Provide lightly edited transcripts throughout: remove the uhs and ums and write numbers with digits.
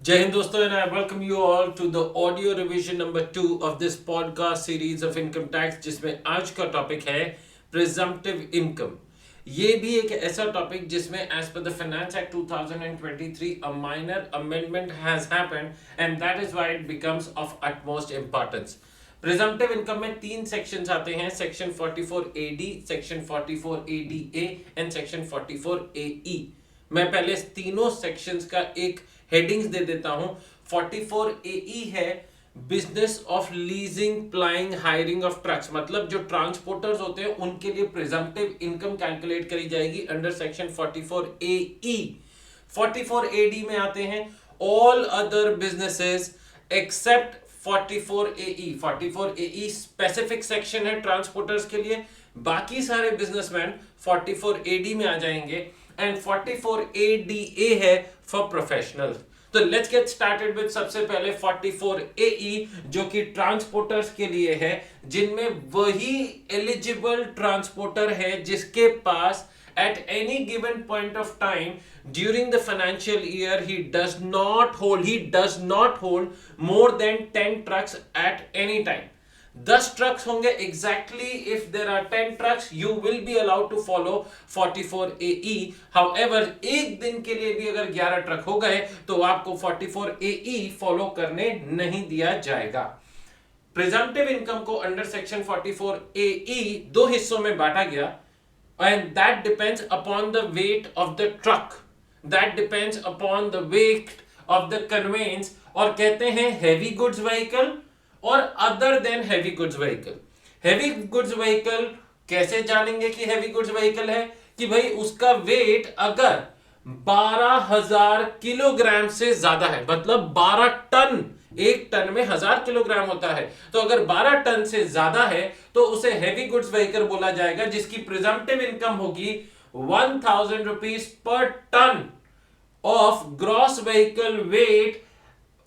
Jai Hind दोस्तों, and I welcome you all to the audio revision number 2 of this podcast series of income tax, जिसमें आज का topic है presumptive income. ये भी एक ऐसा टॉपिक जिसमें as per the Finance Act 2023 a minor amendment has happened and that is why it becomes of utmost importance. Presumptive income में तीन सेक्शंस आते हैं, section 44AD, section 44ADA and section 44AE. मैं पहले तीनों सेक्शंस का एक हेडिंग्स दे देता हूं. 44AE है business of leasing, plying, hiring of trucks, मतलब जो ट्रांसपोर्टर्स होते हैं उनके लिए प्रिजम्पटिव इनकम कैलकुलेट करी जाएगी अंडर सेक्शन 44AE. 44AD में आते हैं all other businesses except 44AE. 44AE specific section है ट्रांसपोर्टर्स के लिए, बाकी सारे बिजनेसमैन 44AD में आ जाएंगे एंड 44ADA है फॉर प्रोफेशनल. तो लेट्स गेट स्टार्टेड विद सबसे पहले 44AE जो कि ट्रांसपोर्टर्स के लिए है, जिनमें वही एलिजिबल ट्रांसपोर्टर है जिसके पास at any given point of time during the financial year he does not hold more than 10 trucks at any time. 10 trucks होंगे exactly. If there are 10 trucks you will be allowed to follow 44AE. However एक दिन के लिए भी अगर 11 truck हो गए तो आपको 44AE फॉलो करने नहीं दिया जाएगा. प्रिजम्पटिव इनकम को अंडर सेक्शन 44AE दो हिस्सों में बांटा गया and that depends upon the weight of the truck, that depends upon the weight of the conveyance. और कहते हैं heavy goods vehicle और other than heavy goods vehicle. heavy goods vehicle कैसे जानेंगे कि heavy goods vehicle है? कि भाई उसका weight अगर 12,000 किलोग्राम से ज्यादा है, मतलब 12 टन, एक टन में 1000 किलोग्राम होता है, तो अगर 12 टन से ज्यादा है तो उसे हेवी गुड्स व्हीकल बोला जाएगा, जिसकी प्रिजम्पटिव इनकम होगी 1000 rupees per ton of gross vehicle weight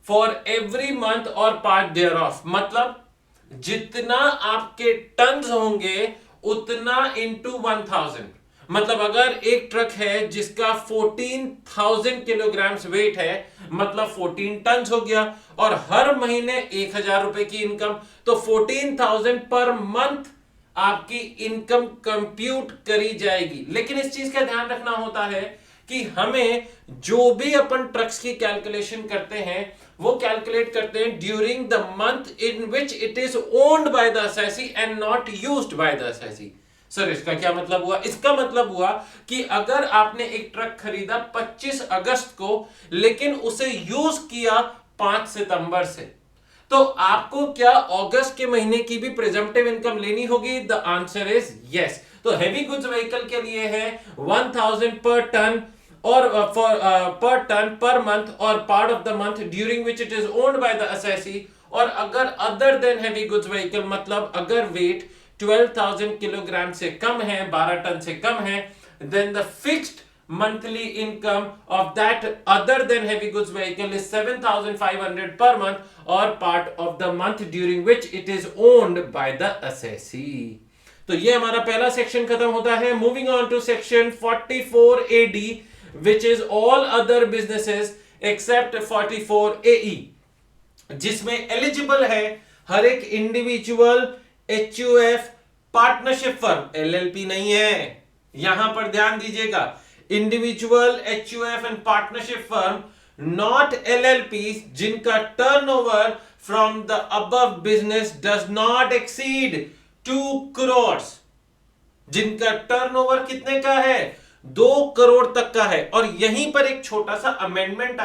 for every month और पार्ट देयर ऑफ. मतलब जितना आपके टन्स होंगे उतना इंटू 1000. मतलब अगर एक ट्रक है जिसका 14,000 किलोग्राम वेट है, मतलब 14 टन हो गया, और हर महीने 1,000 रुपए की इनकम, तो 14,000 पर मंथ आपकी इनकम कंप्यूट करी जाएगी. लेकिन इस चीज का ध्यान रखना होता है कि हमें जो भी अपन ट्रक्स की कैलकुलेशन करते हैं वो कैलकुलेट करते हैं during the month in which it is owned by the assessee and not used by the assessee. Sir इसका क्या मतलब हुआ? इसका मतलब हुआ कि अगर आपने एक ट्रक खरीदा 25 अगस्त को लेकिन उसे यूज किया 5 सितंबर से, तो आपको क्या अगस्त के महीने की भी प्रिजम्पटिव इनकम लेनी होगी? The answer is yes. तो हेवी गुड्स व्हीकल के लिए है 1000 पर टन और पर टन पर मंथ और part of the month during which it is owned by the assessee. और अगर other than heavy goods vehicle, मतलब अगर वेट 12,000 किलोग्राम से कम है, 12 टन से कम है, then the fixed monthly income of that other than heavy goods vehicle is 7,500 per month or part of the month during which it is owned by the assessee. तो ये हमारा पहला section खत्म होता है. Moving on to section 44AD which is all other businesses except 44AE, जिसमें eligible है हर एक individual, HUF, partnership firm, LLP नहीं है, यहां पर ध्यान दीजिएगा. Individual, HUF and partnership firm, not LLP, जिनका turnover from the above business does not exceed 2 crore. जिनका टर्नओवर कितने का है? 2 करोड़ तक का है. और यहीं पर एक छोटा सा अमेंडमेंट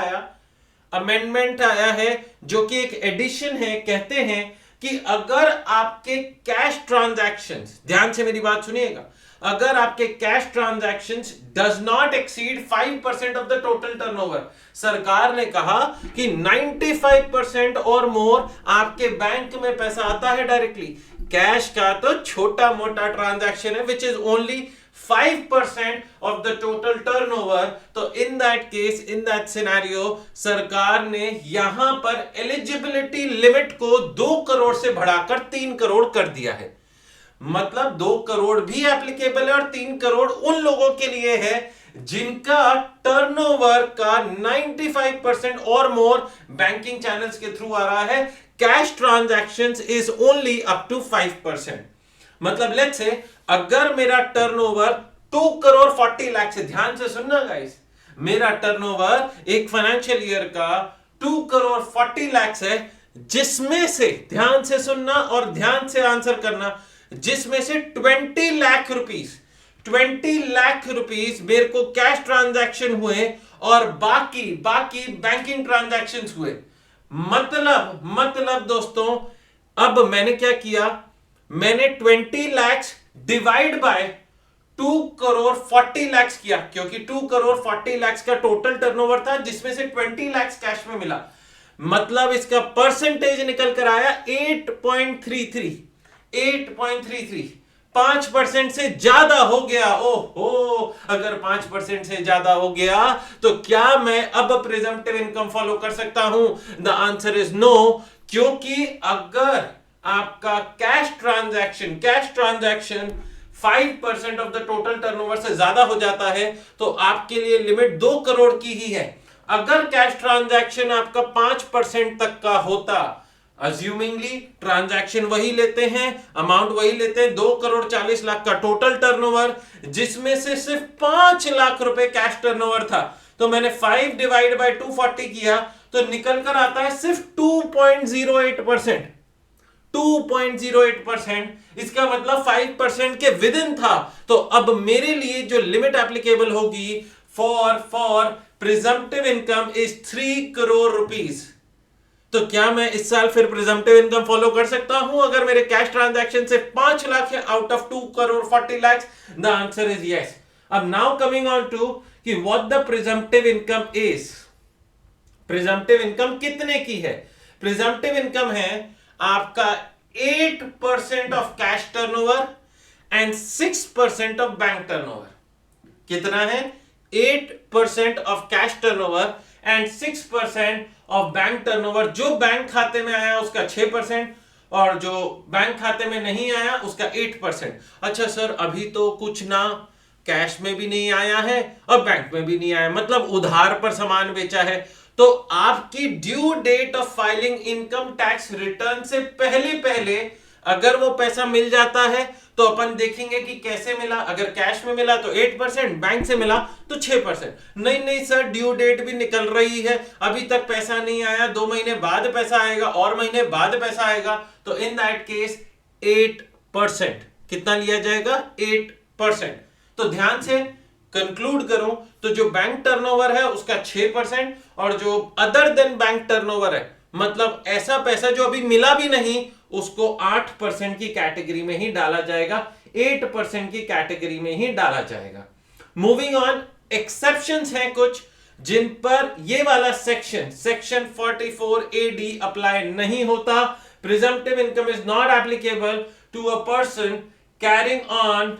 आया है जो कि एक एडिशन है. कहते हैं कि अगर आपके कैश ट्रांजैक्शंस, ध्यान से मेरी बात सुनिएगा, अगर आपके cash transactions does not exceed 5% of the total turnover, सरकार ने कहा कि 95% और मोर आपके बैंक में पैसा आता है डायरेक्टली. कैश का तो छोटा मोटा ट्रांजैक्शन है which is only 5% of the total turnover. तो in that case, in that scenario, सरकार ने यहां पर एलिजिबिलिटी लिमिट को 2 करोड़ से बढ़ाकर 3 करोड़ कर दिया है. मतलब 2 करोड़ भी एप्लीकेबल है और 3 करोड़ उन लोगों के लिए है जिनका टर्नओवर का 95% और मोर बैंकिंग चैनल्स के थ्रू आ रहा है। Cash transactions is only up to 5%। मतलब लेट्स से अगर मेरा टर्नओवर 2 करोड़ 40 लाख से, ध्यान से सुनना गाइस, मेरा टर्नओवर एक फाइनेंशियल ईयर का 2 करोड़ 40 लाख है, जिसमें से, ध्यान से सुनना और ध्यान से आंसर करना, जिसमें से 20 लाख रुपीस मेरे को कैश ट्रांजैक्शन हुए और बाकी बैंकिंग ट्रांजैक्शंस हुए। मतलब दोस्तों, अब मैंने क्या किया, मैंने 20 लाख डिवाइड बाय 2 करोड़ 40 लाख किया, क्योंकि 2 करोड़ 40 लाख का टोटल टर्नओवर था जिसमें से 20 लाख कैश में मिला। मतलब इसका परसेंटेज निकल कर आया 8.33। 5% से ज्यादा हो गया। ओहो, अगर 5% से ज्यादा हो गया तो क्या मैं अब प्रिजम्पटिव इनकम फॉलो कर सकता हूं? द आंसर इज नो, क्योंकि अगर आपका cash transaction 5% of the total turnover से ज्यादा हो जाता है तो आपके लिए लिमिट 2 करोड़ की ही है। अगर कैश ट्रांजैक्शन आपका 5% तक का होता, अज्यूमिंगली ट्रांजैक्शन वही लेते हैं, अमाउंट वही लेते हैं, 2 करोड़ 40 लाख का टोटल टर्नओवर, जिसमें से सिर्फ 5 लाख रुपए कैश टर्नओवर था, तो मैंने 5 डिवाइड बाय 240 किया तो निकल कर आता है सिर्फ 2.08%। 2.08%, इसका मतलब 5% के विद इन था। तो अब मेरे लिए जो लिमिट एप्लीकेबल होगी for presumptive income is 3 crore rupees. तो क्या मैं इस साल फिर प्रिजम्पटिव इनकम फॉलो कर सकता हूं अगर मेरे कैश ट्रांजैक्शन से 5 लाख है out of 2 crore 40 lakh? The answer is yes. अब नाउ कमिंग ऑन टू कि what the presumptive income is. Presumptive income कितने की है? प्रिजम्पटिव इनकम है आपका 8% of cash turnover and 6% of bank turnover. कितना है? 8% of cash turnover and 6% of bank turnover. जो बैंक खाते में आया उसका 6% और जो बैंक खाते में नहीं आया उसका 8%। अच्छा सर, अभी तो कुछ ना कैश में भी नहीं आया है और बैंक में भी नहीं आया, मतलब उधार पर सामान बेचा है, तो आपकी due date of filing income tax return से पहले अगर वो पैसा मिल जाता है तो अपन देखेंगे कि कैसे मिला। अगर कैश में मिला तो 8%, बैंक से मिला तो 6%। नहीं सर, ड्यू डेट भी निकल रही है, अभी तक पैसा नहीं आया, 2 महीने बाद पैसा आएगा और महीने बाद पैसा आएगा, तो इन दैट केस 8%। कितना लिया जाएगा? 8%। तो ध्यान से कंक्लूड करूं तो जो बैंक टर्नओवर है उसका 6% और जो अदर देन बैंक टर्नओवर है, मतलब ऐसा पैसा जो अभी मिला भी नहीं, उसको 8% की कैटेगरी में ही डाला जाएगा, 8% की कैटेगरी में ही डाला जाएगा। मूविंग ऑन, एक्सेप्शंस हैं कुछ जिन पर ये वाला सेक्शन 44AD अप्लाई नहीं होता। Presumptive income is not applicable to a person carrying on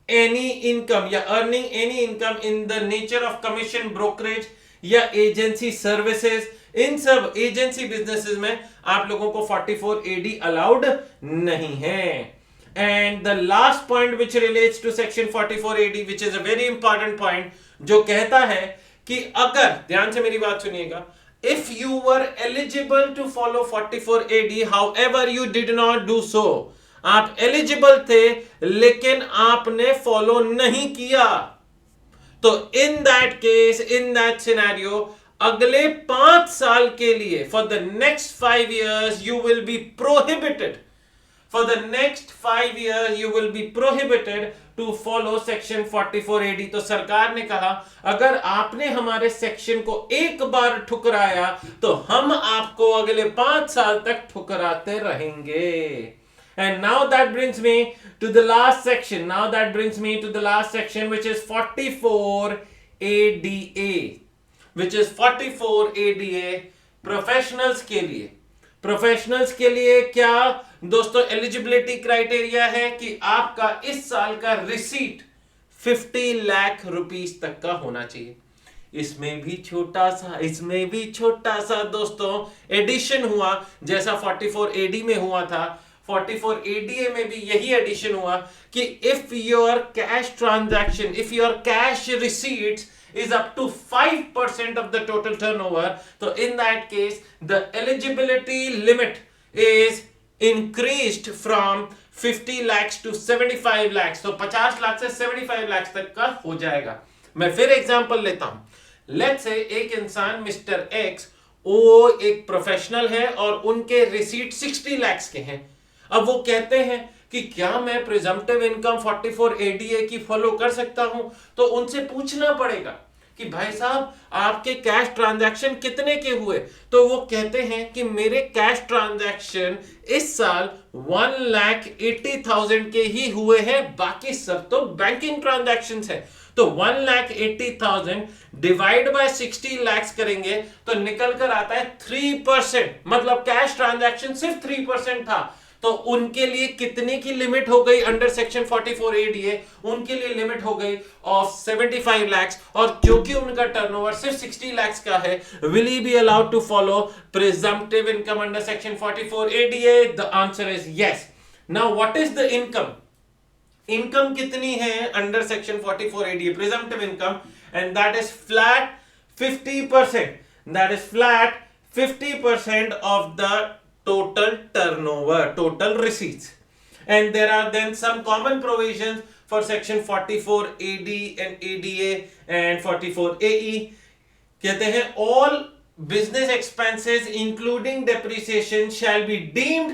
any income या earning any income in the nature of commission, brokerage या एजेंसी सर्विसेज। इन सब एजेंसी बिजनेसेस में आप लोगों को 44AD अलाउड नहीं है। And the last point which relates to section 44AD, which is a very important point, जो कहता है कि अगर, ध्यान से मेरी बात सुनिएगा, if you were eligible to follow 44AD, however you did not do so, आप एलिजिबल थे लेकिन आपने फॉलो नहीं किया, तो in that case, in that scenario, अगले 5 साल के लिए, for the next 5 years you will be prohibited, for the next 5 years you will be prohibited to follow section 44AD। तो सरकार ने कहा अगर आपने हमारे सेक्शन को एक बार ठुकराया तो हम आपको अगले 5 साल तक ठुकराते रहेंगे। And now that brings me to the last section. Which is 44ADA. Which is 44ADA professionals के लिए। प्रोफेशनल्स के लिए क्या दोस्तों एलिजिबिलिटी क्राइटेरिया है कि आपका इस साल का रिसीट 50 लाख रुपीस तक का होना चाहिए। इसमें भी छोटा सा दोस्तों एडिशन हुआ, जैसा 44AD में हुआ था। 44 ADA में भी यही एडिशन हुआ कि if your cash transaction, if your cash receipts is up to 5% of the total turnover, so in that case the eligibility limit is increased from 50 lakhs to 75 lakhs, तो 50 लाख से 75 लाख तक का हो जाएगा। मैं फिर एग्जांपल लेता हूं। लेट्स से एक इंसान मिस्टर एक्स, वो एक प्रोफेशनल है और उनके रिसीट 60 लाख के हैं। अब वो कहते हैं कि क्या मैं प्रिजम्पटिव इनकम 44 ADA की फॉलो कर सकता हूं? तो उनसे पूछना पड़ेगा कि भाई साहब आपके कैश ट्रांजैक्शन कितने के हुए? तो वो कहते हैं कि मेरे कैश ट्रांजैक्शन इस साल 1,80,000 के ही हुए हैं, बाकी सब तो बैंकिंग ट्रांजैक्शंस है। तो 1,80,000 डिवाइड बाय 60 लाख करेंगे तो निकल कर आता है 3%, मतलब कैश ट्रांजैक्शन सिर्फ 3% था। तो उनके लिए कितने की लिमिट हो गई अंडर सेक्शन 44 ADA? उनके लिए लिमिट हो गई ऑफ 75 लाख, और क्योंकि उनका टर्नओवर सिर्फ 60 लाख का है, will he be allowed to follow presumptive income under section 44 ADA? The answer is yes. Now what is the income? Income कितनी है under section 44 ADA presumptive income? And that is flat 50%, that is flat 50% of the total turnover, total receipts. And there are then some common provisions for section 44 AD and ADA and 44 AE. कहते हैं all business expenses including depreciation shall be deemed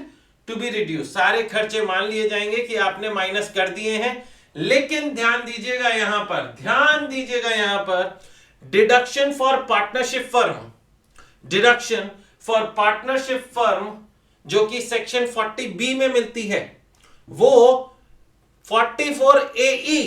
to be reduced. सारे खर्चे मान लिए जाएंगे कि आपने minus कर दिए हैं, लेकिन ध्यान दीजिएगा यहां पर deduction for partnership firm, deduction for partnership firm जो कि सेक्शन 40B में मिलती है, वो 44 AE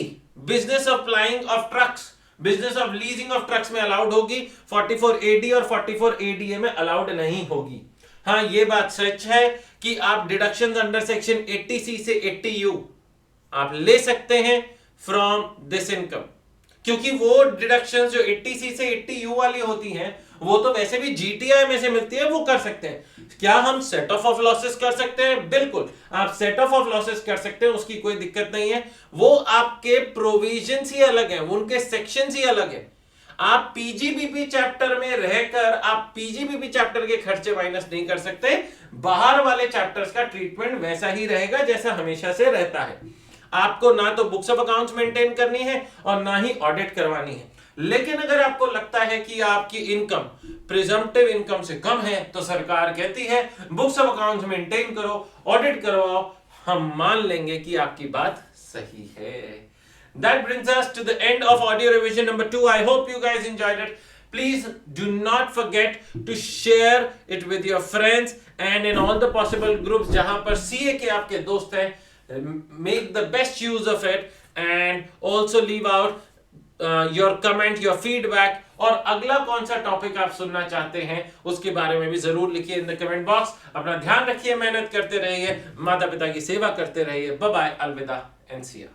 business of flying of trucks, business of leasing of trucks में अलाउड होगी, 44 AD और 44 ADA में अलाउड नहीं होगी। हाँ, ये बात सच है कि आप डिडक्शन अंडर सेक्शन 80C से 80U आप ले सकते हैं फ्रॉम दिस इनकम, क्योंकि वो डिडक्शंस जो 80C से 80U वाली होती हैं वो तो वैसे भी GTI में से मिलती है, वो कर सकते हैं। क्या हम सेट ऑफ लॉसेस कर सकते हैं? बिल्कुल, आप सेट ऑफ लॉसेस कर सकते हैं, उसकी कोई दिक्कत नहीं है। वो आपके प्रोविजंस ही अलग हैं, उनके सेक्शंस ही अलग हैं। आप PGBP चैप्टर में रहकर आप PGBP चैप्टर के खर्चे माइनस नहीं कर सकते। बाहर वाले चैप्टर्स का ट्रीटमेंट वैसा ही रहेगा जैसा हमेशा से रहता है। आपको ना तो बुक्स ऑफ अकाउंट्स मेंटेन करनी है और ना ही ऑडिट करवानी है। लेकिन अगर आपको लगता है कि आपकी इनकम प्रिजम्पटिव इनकम से कम है, तो सरकार कहती है बुक्स ऑफ अकाउंट्स मेंटेन करो, ऑडिट करवाओ, हम मान लेंगे कि आपकी बात सही है। That brings us to the end of audio revision number 2. I hope you guys enjoyed it. Please do not forget to share it with your friends and in all the possible groups जहां पर CA के आपके दोस्त हैं। Make the best use of it and also leave out your comment, your feedback, और अगला कौन सा टॉपिक आप सुनना चाहते हैं उसके बारे में भी जरूर लिखिए इन द कमेंट बॉक्स। अपना ध्यान रखिए, मेहनत करते रहिए, माता पिता की सेवा करते रहिए। बाय बाय, अलविदा एंड सी यू।